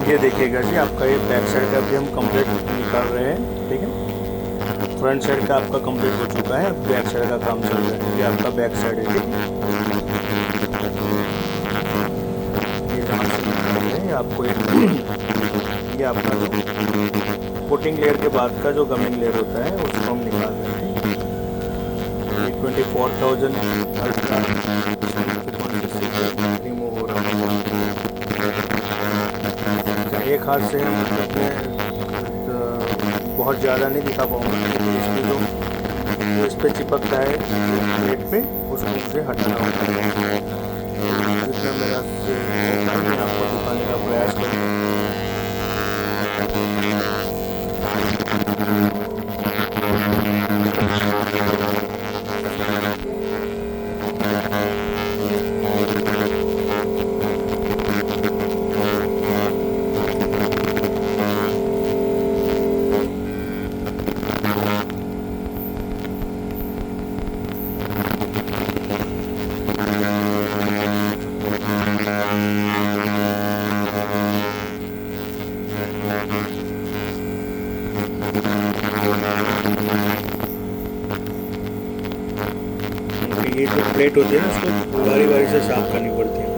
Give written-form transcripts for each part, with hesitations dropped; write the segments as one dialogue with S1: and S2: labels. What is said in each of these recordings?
S1: ये देखिएगा जी, आपका ये बैक साइड का भी हम कंप्लीट निकाल रहे हैं, ठीक है। फ्रंट साइड का आपका कंप्लीट हो चुका है, अब बैक साइड का काम चल रहा है। ये आपका बैक साइड है, ठीक है। ये जहाँ से निकाल रहे हैं आपको ये आपका जो कोटिंग लेयर के बाद का जो गमिंग लेयर होता है उसको हम निकाल रहे हैं, ठीक है। ये 24,000 अल्ट्रा रिमूव हो रहा है। एक हाथ से हम अपने बहुत ज़्यादा नहीं दिखा पाऊँगा, लेकिन इसमें जो इस पर चिपकता है प्लेट पे उसको मुझे हटाना होता है। जितना मेरा से होता है मैं आपको दिखाने का प्रयास करूँगा। ये जो प्लेट होती है ना उसको बारी बारी से साफ करनी पड़ती है।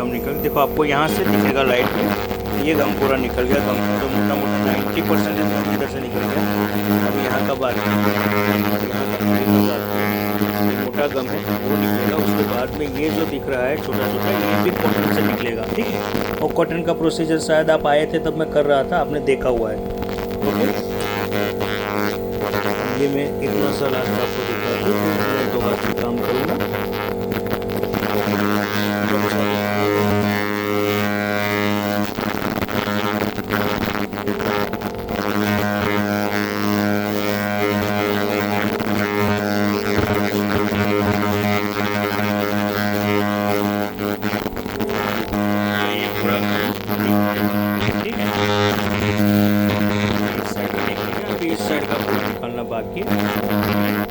S1: निकल देखो, आपको यहाँ से दिखेगा लाइट में, ये गम पूरा निकल गया। गम तो मोटा मोटा 90% गम इधर से निकल गया। अब यहाँ का बात मोटा गम है वो निकलेगा। उसके बाद में ये जो दिख रहा है छोटा छोटा, ये भी कॉटन से निकलेगा, ठीक है। और कॉटन का प्रोसीजर शायद आप आए थे तब मैं कर रहा था, आपने देखा हुआ है, ओके। ये मैं इतना सा लास्ट आपको दिखा दूँ, मैं 2 हाथ से काम करूँगा। इस साइड का पूरा निकालना बाकी है।